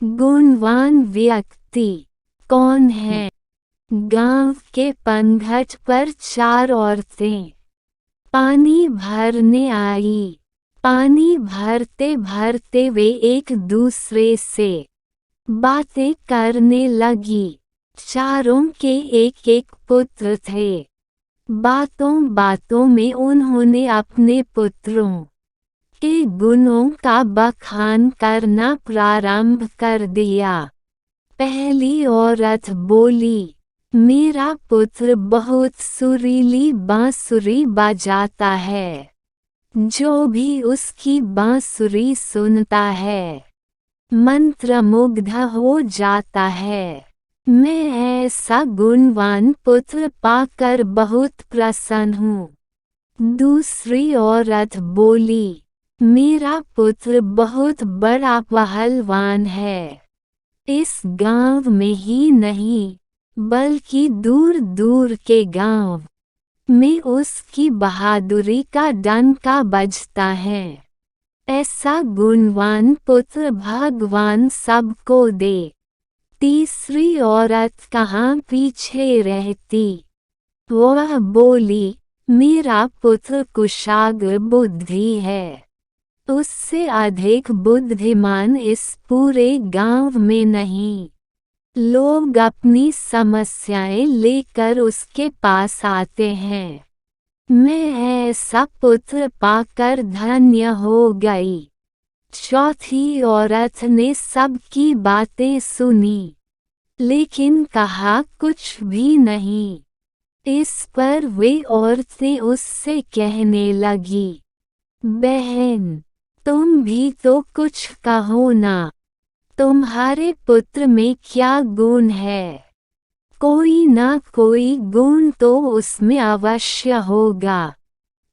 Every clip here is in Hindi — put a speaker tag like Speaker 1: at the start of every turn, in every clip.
Speaker 1: गुणवान व्यक्ति कौन है? गांव के पनघट पर 4 औरतें पानी भरने आई। पानी भरते भरते वे एक दूसरे से बातें करने लगी। चारों के एक एक पुत्र थे। बातों बातों में उन्होंने अपने पुत्रों के गुणों का बखान करना प्रारंभ कर दिया। पहली औरत बोली, मेरा पुत्र बहुत सुरीली बांसुरी बजाता है। जो भी उसकी बांसुरी सुनता है मंत्रमुग्ध हो जाता है। मैं ऐसा गुणवान पुत्र पाकर बहुत प्रसन्न हूँ। दूसरी औरत बोली, मेरा पुत्र बहुत बड़ा पहलवान है। इस गांव में ही नहीं बल्कि दूर दूर के गांव में उसकी बहादुरी का डंका बजता है। ऐसा गुणवान पुत्र भगवान सबको दे। तीसरी औरत कहाँ पीछे रहती। वह बोली, मेरा पुत्र कुशाग्र बुद्धि है। उससे अधिक बुद्धिमान इस पूरे गांव में नहीं। लोग अपनी समस्याएं लेकर उसके पास आते हैं। मैं ऐसा पुत्र पाकर धन्य हो गई। चौथी औरत ने सबकी बातें सुनी, लेकिन कहा कुछ भी नहीं। इस पर वे औरतें उससे कहने लगी, बहन, तुम भी तो कुछ कहो ना। तुम्हारे पुत्र में क्या गुण है? कोई ना कोई गुण तो उसमें अवश्य होगा।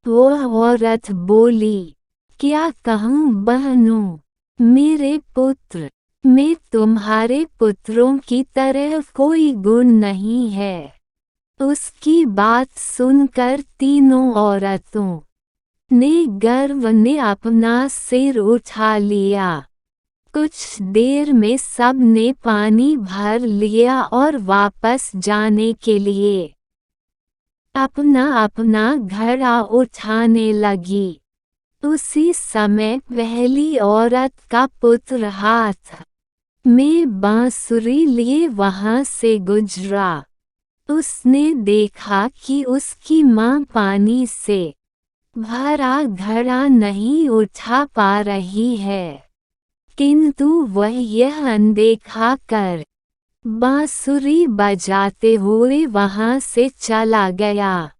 Speaker 1: वह औरत बोली, क्या कहूँ बहनों, मेरे पुत्र में तुम्हारे पुत्रों की तरह कोई गुण नहीं है। उसकी बात सुनकर तीनों औरतों ने गर्व ने अपना सिर उठा लिया। कुछ देर में सब ने पानी भर लिया और वापस जाने के लिए अपना अपना घड़ा उठाने लगी। उसी समय पहली औरत का पुत्र हाथ में बांसुरी लिए वहां से गुजरा। उसने देखा कि उसकी माँ पानी से भरा घड़ा नहीं उठा पा रही है, किंतु वह यह अनदेखा कर बांसुरी बजाते हुए वहां से चला गया।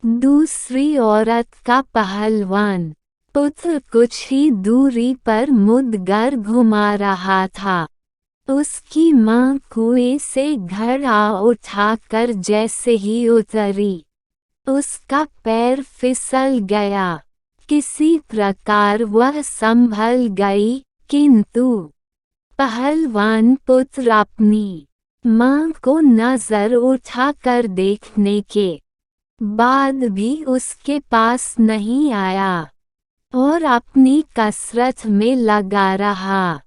Speaker 1: दूसरी औरत का पहलवान पुत्र कुछ ही दूरी पर मुद्गर घुमा रहा था। उसकी माँ कुएं से घड़ा उठाकर जैसे ही उतरी, उसका पैर फिसल गया। किसी प्रकार वह संभल गई, किंतु पहलवान पुत्र अपनी माँ को नजर उठाकर देखने के बाद भी उसके पास नहीं आया और अपनी कसरत में लगा रहा।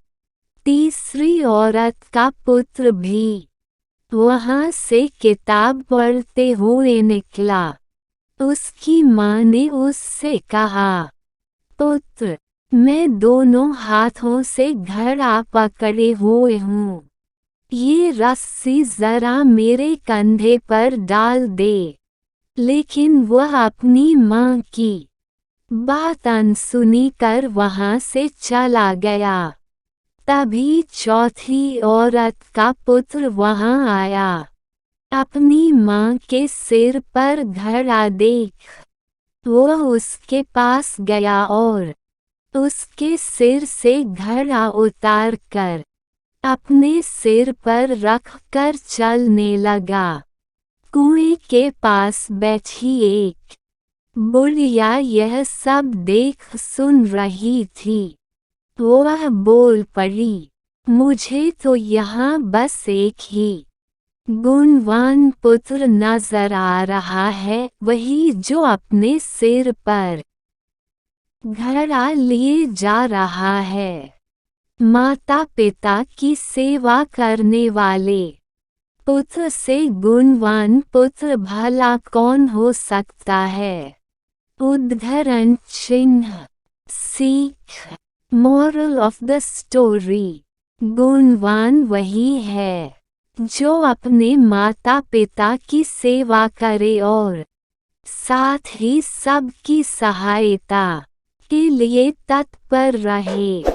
Speaker 1: तीसरी औरत का पुत्र भी वहां से किताब पढ़ते हुए निकला। उसकी माँ ने उससे कहा, पुत्र, मैं दोनों हाथों से घड़ा पकड़े हुए हूँ। ये रस्सी जरा मेरे कंधे पर डाल दे। लेकिन वह अपनी माँ की बात अनसुनी कर वहां से चला गया। तभी चौथी औरत का पुत्र वहां आया। अपनी माँ के सिर पर घड़ा देख वह उसके पास गया और उसके सिर से घड़ा उतार कर अपने सिर पर रख कर चलने लगा। कुएं के पास बैठी एक बुढ़िया यह सब देख सुन रही थी। वह बोल पड़ी, मुझे तो यहाँ बस एक ही गुणवान पुत्र नजर आ रहा है, वही जो अपने सिर पर घड़ा लिए जा रहा है। माता पिता की सेवा करने वाले पुत्र से गुणवान पुत्र भला कौन हो सकता है। उद्धरण चिन्ह। सीख। Moral of the story. गुणवान वही है जो अपने माता पिता की सेवा करे और साथ ही सबकी सहायता के लिए तत्पर रहे।